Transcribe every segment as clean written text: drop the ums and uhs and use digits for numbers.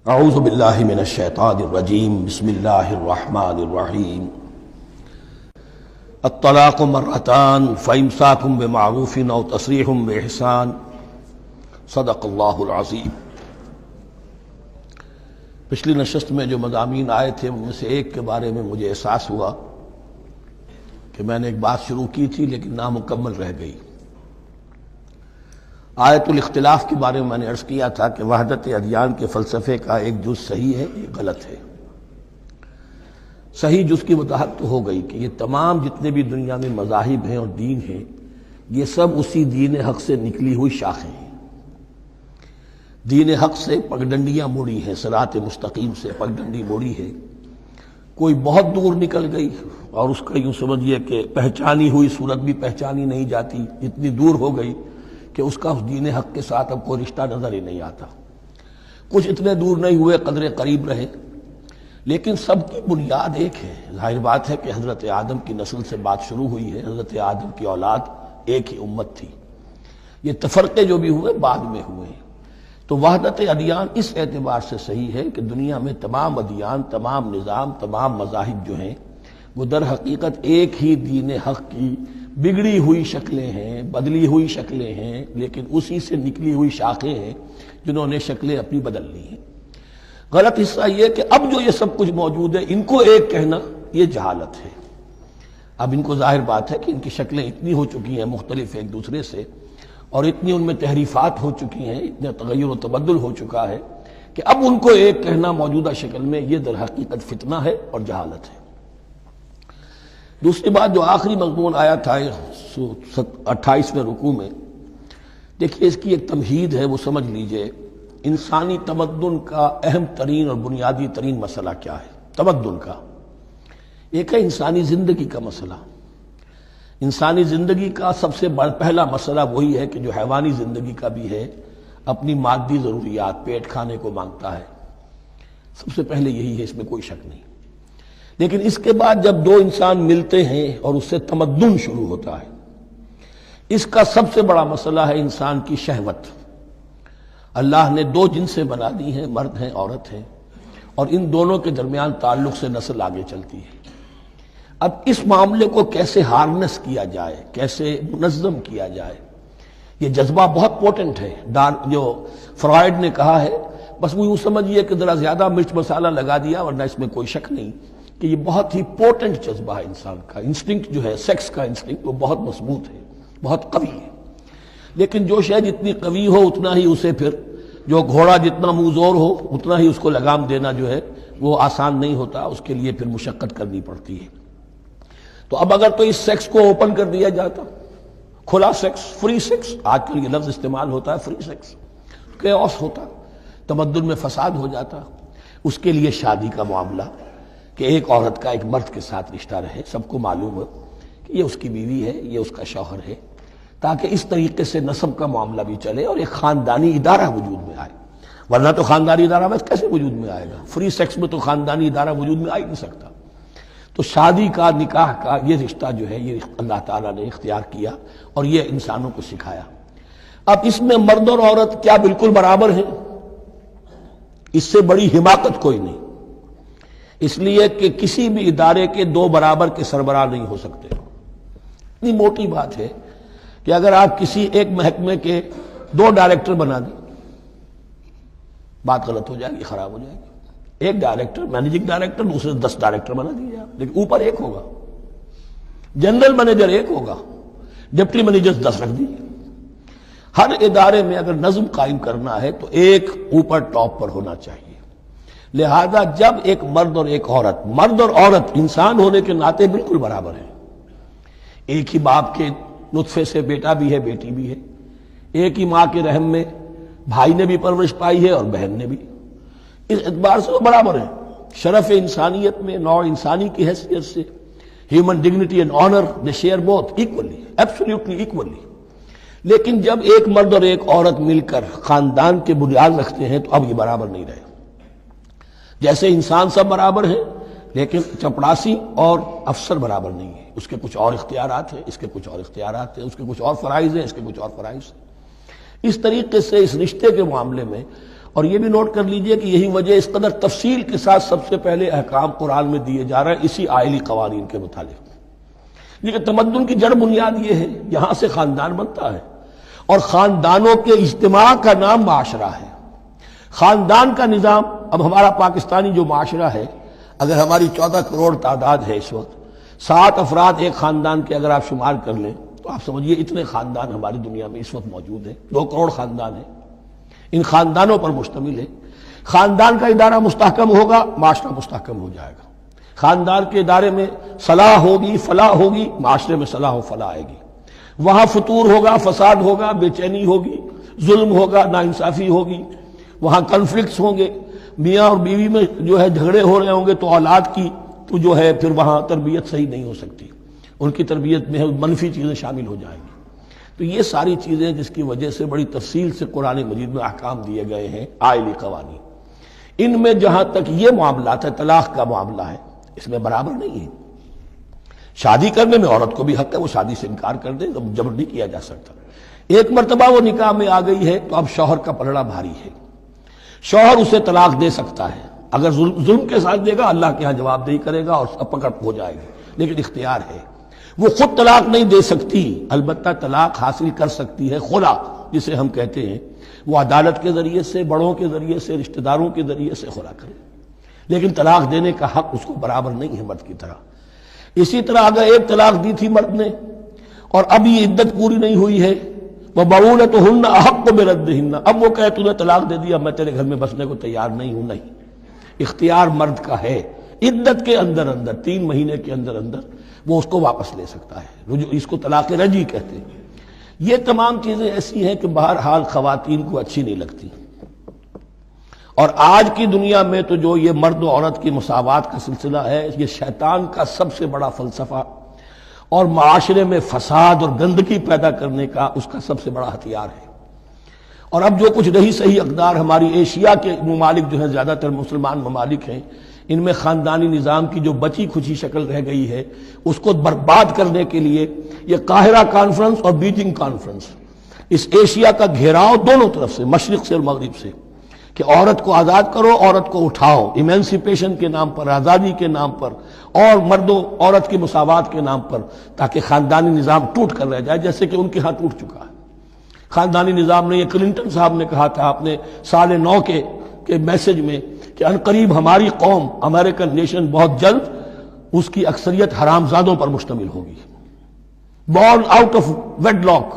اعوذ باللہ من الشیطان الرجیم بسم اللہ الرحمن الرحیم الطلاق مرتان فامساک بمعروف او تسریح باحسان صدق اللہ العظیم۔ پچھلی نشست میں جو مضامین آئے تھے ان میں سے ایک کے بارے میں مجھے احساس ہوا کہ میں نے ایک بات شروع کی تھی لیکن نامکمل رہ گئی۔ آیت الاختلاف کے بارے میں نے عرض کیا تھا کہ وحدت ادیان کے فلسفے کا ایک جز صحیح ہے، ایک غلط ہے۔ صحیح جز کی وضاحت تو ہو گئی کہ یہ تمام جتنے بھی دنیا میں مذاہب ہیں اور دین ہیں یہ سب اسی دین حق سے نکلی ہوئی شاخیں ہیں۔ دین حق سے پگڈنڈیاں موڑی ہیں، صراط مستقیم سے پگڈنڈی موڑی ہے، کوئی بہت دور نکل گئی اور اس کا یوں سمجھیے کہ پہچانی ہوئی صورت بھی پہچانی نہیں جاتی، اتنی دور ہو گئی کہ اس کا اس دین حق کے ساتھ اب کوئی رشتہ نظر ہی نہیں آتا۔ کچھ اتنے دور نہیں ہوئے، قدرے قریب رہے، لیکن سب کی بنیاد ایک ہے۔ ظاہر بات ہے کہ حضرت آدم کی نسل سے بات شروع ہوئی ہے، حضرت آدم کی اولاد ایک ہی امت تھی۔ یہ تفرقے جو بھی ہوئے بعد میں ہوئے ہیں۔ تو وحدت ادیان اس اعتبار سے صحیح ہے کہ دنیا میں تمام ادیان، تمام نظام، تمام مذاہب جو ہیں وہ در حقیقت ایک ہی دین حق کی بگڑی ہوئی شکلیں ہیں، بدلی ہوئی شکلیں ہیں، لیکن اسی سے نکلی ہوئی شاخیں ہیں جنہوں نے شکلیں اپنی بدل لی ہیں۔ غلط حصہ یہ کہ اب جو یہ سب کچھ موجود ہے ان کو ایک کہنا یہ جہالت ہے۔ اب ان کو ظاہر بات ہے کہ ان کی شکلیں اتنی ہو چکی ہیں مختلف ایک دوسرے سے، اور اتنی ان میں تحریفات ہو چکی ہیں، اتنا تغیر و تبدل ہو چکا ہے کہ اب ان کو ایک کہنا موجودہ شکل میں یہ در حقیقت فتنہ ہے اور جہالت ہے۔ دوسری بات جو آخری مضمون آیا تھا 28ویں رکوع میں، دیکھیے اس کی ایک تمہید ہے، وہ سمجھ لیجئے۔ انسانی تمدن کا اہم ترین اور بنیادی ترین مسئلہ کیا ہے تمدن کا؟ ایک ہے انسانی زندگی کا مسئلہ۔ انسانی زندگی کا سب سے پہلا مسئلہ وہی ہے کہ جو حیوانی زندگی کا بھی ہے، اپنی مادی ضروریات، پیٹ کھانے کو مانگتا ہے، سب سے پہلے یہی ہے، اس میں کوئی شک نہیں۔ لیکن اس کے بعد جب دو انسان ملتے ہیں اور اس سے تمدن شروع ہوتا ہے، اس کا سب سے بڑا مسئلہ ہے انسان کی شہوت۔ اللہ نے دو جنسیں بنا دی ہیں، مرد ہیں، عورت ہیں، اور ان دونوں کے درمیان تعلق سے نسل آگے چلتی ہے۔ اب اس معاملے کو کیسے ہارنس کیا جائے، کیسے منظم کیا جائے، یہ جذبہ بہت پوٹنٹ ہے۔ جو فرائڈ نے کہا ہے، بس وہ یوں سمجھیے کہ ذرا زیادہ مرچ مسالہ لگا دیا، ورنہ اس میں کوئی شک نہیں کہ یہ بہت ہی پوٹنٹ جذبہ ہے انسان کا۔ انسٹنکٹ جو ہے، سیکس کا انسٹنکٹ، وہ بہت مضبوط ہے، بہت قوی ہے۔ لیکن جو شے جتنی قوی ہو اتنا ہی اسے پھر، جو گھوڑا جتنا منہ زور ہو اتنا ہی اس کو لگام دینا جو ہے وہ آسان نہیں ہوتا، اس کے لیے پھر مشقت کرنی پڑتی ہے۔ تو اب اگر تو اس سیکس کو اوپن کر دیا جاتا، کھلا سیکس، فری سیکس، آج کل یہ لفظ استعمال ہوتا ہے، فری سیکس، کیوس ہوتا، تمدن میں فساد ہو جاتا۔ اس کے لیے شادی کا معاملہ کہ ایک عورت کا ایک مرد کے ساتھ رشتہ رہے، سب کو معلوم ہو کہ یہ اس کی بیوی ہے، یہ اس کا شوہر ہے، تاکہ اس طریقے سے نسب کا معاملہ بھی چلے اور ایک خاندانی ادارہ وجود میں آئے۔ ورنہ تو خاندانی ادارہ بس کیسے وجود میں آئے گا؟ فری سیکس میں تو خاندانی ادارہ وجود میں آ ہی نہیں سکتا۔ تو شادی کا، نکاح کا یہ رشتہ جو ہے یہ اللہ تعالیٰ نے اختیار کیا اور یہ انسانوں کو سکھایا۔ اب اس میں مرد اور عورت کیا بالکل برابر ہیں؟ اس سے بڑی حماقت کوئی نہیں، اس لیے کہ کسی بھی ادارے کے دو برابر کے سربراہ نہیں ہو سکتے۔ اتنی موٹی بات ہے کہ اگر آپ کسی ایک محکمے کے دو ڈائریکٹر بنا دیں، بات غلط ہو جائے گی، خراب ہو جائے گی۔ ایک ڈائریکٹر، مینیجنگ ڈائریکٹر، دوسرے 10 ڈائریکٹر بنا دیجیے آپ، لیکن اوپر ایک ہوگا، جنرل مینیجر ایک ہوگا، ڈپٹی مینیجر 10 رکھ دیجیے۔ ہر ادارے میں اگر نظم قائم کرنا ہے تو ایک اوپر ٹاپ پر ہونا چاہیے۔ لہذا جب ایک مرد اور ایک عورت، مرد اور عورت انسان ہونے کے ناطے بالکل برابر ہیں، ایک ہی باپ کے نطفے سے بیٹا بھی ہے، بیٹی بھی ہے، ایک ہی ماں کے رحم میں بھائی نے بھی پرورش پائی ہے اور بہن نے بھی، اس اعتبار سے وہ برابر ہیں۔ شرف انسانیت میں، نوع انسانی کی حیثیت سے، human dignity and honour, they share both equally, absolutely equally. لیکن جب ایک مرد اور ایک عورت مل کر خاندان کے بنیاد رکھتے ہیں تو اب یہ برابر نہیں رہے۔ جیسے انسان سب برابر ہیں، لیکن چپڑاسی اور افسر برابر نہیں ہے، اس کے کچھ اور اختیارات ہیں، اس کے کچھ اور اختیارات ہیں، اس کے کچھ اور فرائض ہیں، اس کے کچھ اور فرائض ہیں۔ اس طریقے سے اس رشتے کے معاملے میں اور یہ بھی نوٹ کر لیجئے کہ یہی وجہ اس قدر تفصیل کے ساتھ سب سے پہلے احکام قرآن میں دیے جا رہے ہیں اسی آئلی قوانین کے متعلق، لیکن تمدن کی جڑ بنیاد یہ ہے، یہاں سے خاندان بنتا ہے، اور خاندانوں کے اجتماع کا نام معاشرہ ہے۔ خاندان کا نظام، اب ہمارا پاکستانی جو معاشرہ ہے، اگر ہماری 14 کروڑ تعداد ہے اس وقت، 7 افراد ایک خاندان کے اگر آپ شمار کر لیں تو آپ سمجھیے اتنے خاندان ہماری دنیا میں اس وقت موجود ہیں، 2 کروڑ خاندان ہیں، ان خاندانوں پر مشتمل ہے۔ خاندان کا ادارہ مستحکم ہوگا، معاشرہ مستحکم ہو جائے گا۔ خاندان کے ادارے میں صلاح ہوگی، فلاح ہوگی، معاشرے میں صلاح و فلاح آئے گی۔ وہاں فتور ہوگا، فساد ہوگا، بے چینی ہوگی، ظلم ہوگا، ناانصافی ہوگی، وہاں کنفلکٹس ہوں گے، میاں اور بیوی میں جو ہے جھگڑے ہو رہے ہوں گے تو اولاد کی تو جو ہے پھر وہاں تربیت صحیح نہیں ہو سکتی، ان کی تربیت میں منفی چیزیں شامل ہو جائیں گی۔ تو یہ ساری چیزیں جس کی وجہ سے بڑی تفصیل سے قرآن مجید میں احکام دیے گئے ہیں آئلی قوانین، ان میں جہاں تک یہ معاملات ہے، طلاق کا معاملہ ہے، اس میں برابر نہیں ہے۔ شادی کرنے میں عورت کو بھی حق ہے، وہ شادی سے انکار کر دے، جبر نہیں کیا جا سکتا۔ ایک مرتبہ وہ نکاح میں آ گئی ہے تو اب شوہر کا پلڑا بھاری ہے، شوہر اسے طلاق دے سکتا ہے، اگر ظلم کے ساتھ دے گا اللہ کے ہاں جواب دہی کرے گا اور پکڑ ہو جائے گی، لیکن اختیار ہے۔ وہ خود طلاق نہیں دے سکتی، البتہ طلاق حاصل کر سکتی ہے، خلا جسے ہم کہتے ہیں، وہ عدالت کے ذریعے سے، بڑوں کے ذریعے سے، رشتہ داروں کے ذریعے سے خلا کرے، لیکن طلاق دینے کا حق اس کو برابر نہیں ہے مرد کی طرح۔ اسی طرح اگر ایک طلاق دی تھی مرد نے اور اب یہ عدت پوری نہیں ہوئی ہے، وَبَعُولَتُهُنَّ أَحَقُّ بِرَدِّهِنَّ، اب وہ کہے تو نے طلاق دے دیا، میں تیرے گھر میں بسنے کو تیار نہیں ہوں، نہیں، اختیار مرد کا ہے، عدت کے اندر 3 مہینے کے اندر وہ اس کو واپس لے سکتا ہے، اس کو طلاق رجعی کہتے ہیں۔ یہ تمام چیزیں ایسی ہیں کہ بہرحال خواتین کو اچھی نہیں لگتی، اور آج کی دنیا میں تو جو یہ مرد و عورت کی مساوات کا سلسلہ ہے، یہ شیطان کا سب سے بڑا فلسفہ اور معاشرے میں فساد اور گندگی پیدا کرنے کا اس کا سب سے بڑا ہتھیار ہے۔ اور اب جو کچھ رہی صحیح اقدار ہماری ایشیا کے ممالک جو ہیں، زیادہ تر مسلمان ممالک ہیں، ان میں خاندانی نظام کی جو بچی کھچی شکل رہ گئی ہے اس کو برباد کرنے کے لیے یہ قاہرہ کانفرنس اور بیجنگ کانفرنس، اس ایشیا کا گھیراؤ دونوں طرف سے، مشرق سے اور مغرب سے، کہ عورت کو آزاد کرو، عورت کو اٹھاؤ، ایمینسیپیشن کے نام پر، آزادی کے نام پر، اور مرد و عورت کی مساوات کے نام پر، تاکہ خاندانی نظام ٹوٹ کر رہ جائے، جیسے کہ ان کے ہاں ٹوٹ چکا ہے خاندانی نظام نے۔ یہ کلنٹن صاحب نے کہا تھا اپنے سال 9 کے میسج میں کہ عنقریب ہماری قوم، امریکن نیشن، بہت جلد اس کی اکثریت حرامزادوں پر مشتمل ہوگی، born out of wedlock,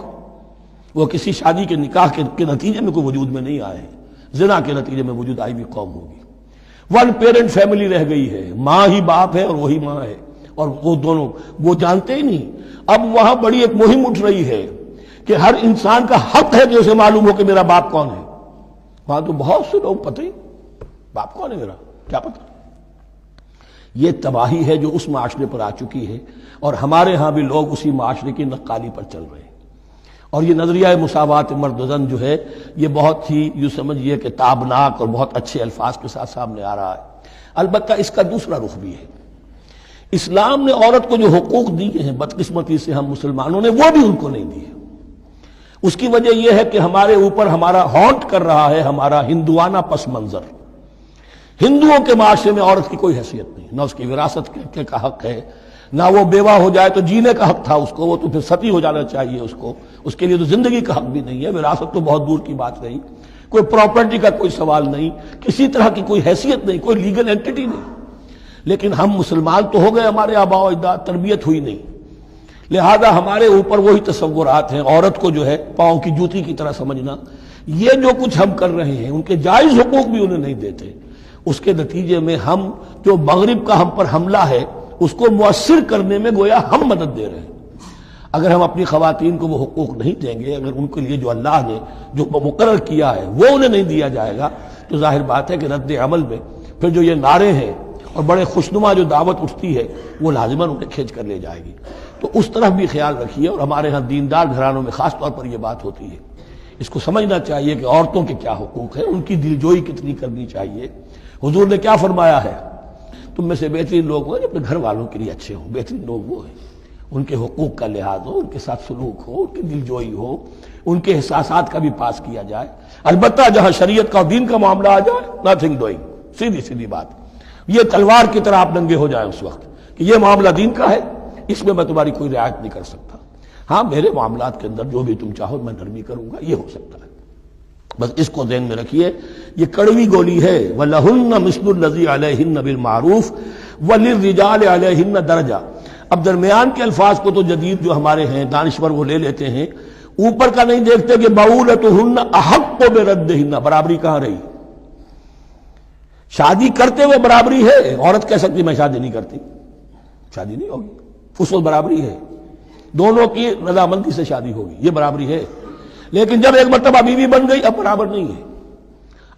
وہ کسی شادی کے نکاح کے نتیجے میں کوئی وجود میں نہیں آئے ہیں، زنا کے نتیجے میں وجود آئی ہوئی قوم ہوگی۔ 1 پیرنٹ فیملی رہ گئی ہے، ماں ہی باپ ہے اور وہی ماں ہے، اور وہ دونوں وہ جانتے ہی نہیں۔ اب وہاں بڑی ایک مہم اٹھ رہی ہے کہ ہر انسان کا حق ہے کہ اسے معلوم ہو کہ میرا باپ کون ہے۔ وہاں تو بہت سے لوگ پتہ ہی باپ کون ہے میرا، کیا پتہ۔ یہ تباہی ہے جو اس معاشرے پر آ چکی ہے، اور ہمارے ہاں بھی لوگ اسی معاشرے کی نقالی پر چل رہے ہیں۔ اور یہ نظریہ مساوات مرد و زن جو ہے، یہ بہت ہی یوں سمجھیے کہ تابناک اور بہت اچھے الفاظ کے ساتھ سامنے آ رہا ہے۔ البتہ اس کا دوسرا رخ بھی ہے، اسلام نے عورت کو جو حقوق دیے ہیں بدقسمتی سے ہم مسلمانوں نے وہ بھی ان کو نہیں دیے۔ اس کی وجہ یہ ہے کہ ہمارے اوپر ہمارا ہانٹ کر رہا ہے ہمارا ہندوانہ پس منظر۔ ہندوؤں کے معاشرے میں عورت کی کوئی حیثیت نہیں، نہ اس کی وراثت کا حق ہے، نہ وہ بیوہ ہو جائے تو جینے کا حق تھا اس کو، وہ تو پھر ستی ہو جانا چاہیے اس کے لیے تو زندگی کا حق بھی نہیں ہے، وراثت تو بہت دور کی بات رہی، کوئی پراپرٹی کا کوئی سوال نہیں، کسی طرح کی کوئی حیثیت نہیں، کوئی لیگل اینٹیٹی نہیں۔ لیکن ہم مسلمان تو ہو گئے، ہمارے آباء و اجداد، تربیت ہوئی نہیں، لہذا ہمارے اوپر وہی تصورات ہیں، عورت کو جو ہے پاؤں کی جوتی کی طرح سمجھنا۔ یہ جو کچھ ہم کر رہے ہیں ان کے جائز حقوق بھی انہیں نہیں دیتے، اس کے نتیجے میں ہم جو مغرب کا ہم پر حملہ ہے اس کو مؤثر کرنے میں گویا ہم مدد دے رہے ہیں۔ اگر ہم اپنی خواتین کو وہ حقوق نہیں دیں گے، اگر ان کے لیے جو اللہ نے جو مقرر کیا ہے وہ انہیں نہیں دیا جائے گا، تو ظاہر بات ہے کہ رد عمل میں پھر جو یہ نعرے ہیں اور بڑے خوشنما جو دعوت اٹھتی ہے وہ لازماً انہیں کھینچ کر لے جائے گی۔ تو اس طرف بھی خیال رکھیے، اور ہمارے ہاں دیندار گھرانوں میں خاص طور پر یہ بات ہوتی ہے، اس کو سمجھنا چاہیے کہ عورتوں کے کیا حقوق ہیں، ان کی دلجوئی کتنی کرنی چاہیے۔ حضور نے کیا فرمایا ہے، تم میں سے بہترین لوگ وہ جو اپنے گھر والوں کے لیے اچھے ہوں، بہترین لوگ وہ ہیں، ان کے حقوق کا لحاظ ہو، ان کے ساتھ سلوک ہو، ان کی دلجوئی ہو، ان کے احساسات کا بھی پاس کیا جائے۔ البتہ جہاں شریعت کا اور دین کا معاملہ آ جائے، نتھنگ ڈوئنگ، سیدھی سیدھی بات، یہ تلوار کی طرح آپ ننگے ہو جائیں اس وقت کہ یہ معاملہ دین کا ہے، اس میں میں تمہاری کوئی رعایت نہیں کر سکتا، ہاں میرے معاملات کے اندر جو بھی تم چاہو میں نرمی کروں گا، یہ ہو سکتا ہے۔ بس اس کو ذہن میں رکھیے، یہ کڑوی گولی ہے۔ وَلَهُنَّ مِثْلُ الَّذِي عَلَيْهِنَّ بِالْمَعْرُوفِ وَلِلرِّجَالِ عَلَيْهِنَّ دَرَجَةٌ۔ اب درمیان کے الفاظ کو تو جدید جو ہمارے ہیں دانشور وہ لے لیتے ہیں، اوپر کا نہیں دیکھتے کہ بَعُولَتُهُنَّ أَحَقُّ بِرَدِّهِنَّ، برابری کہاں رہی؟ شادی کرتے ہوئے برابری ہے، عورت کہہ سکتی میں شادی نہیں کرتی، شادی نہیں ہوگی، فصل برابری ہے، دونوں کی رضامندی سے شادی ہوگی، یہ برابری ہے۔ لیکن جب ایک مرتبہ بیوی بن گئی اب برابر نہیں ہے۔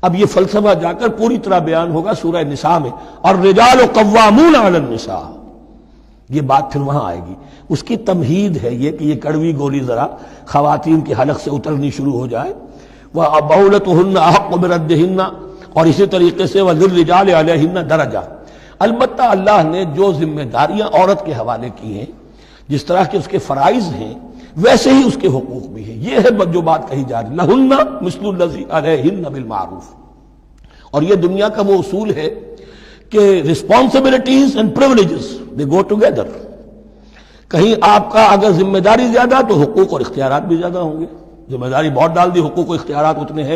اب یہ فلسفہ جا کر پوری طرح بیان ہوگا سورہ نساء میں، اور رجال قوامون علی النساء، یہ بات پھر وہاں آئے گی۔ اس کی تمہید ہے یہ کہ یہ کڑوی گولی ذرا خواتین کے حلق سے اترنی شروع ہو جائے۔ وَبَعُولَتُهُنَّ أَحَقُّ بِرَدِّهِنَّ، اور اسی طریقے سے وَلِلرِّجَالِ عَلَيْهِنَّ دَرَجَةٌ۔ البتہ اللہ نے جو ذمہ داریاں عورت کے حوالے کی ہیں، جس طرح کے اس کے فرائض ہیں ویسے ہی اس کے حقوق بھی ہیں، یہ ہے جو بات کہی جا رہی، لَهُنَّ مِثْلُ الَّذِي عَلَيْهِنَّ بِالْمَعْرُوفِ۔ اور یہ دنیا کا وہ اصول ہے کہ responsibilities and privileges they go together۔ کہیں آپ کا اگر ذمہ داری زیادہ تو حقوق اور اختیارات بھی زیادہ ہوں گے، ذمہ داری بہت ڈال دی، حقوق و اختیارات اتنے ہیں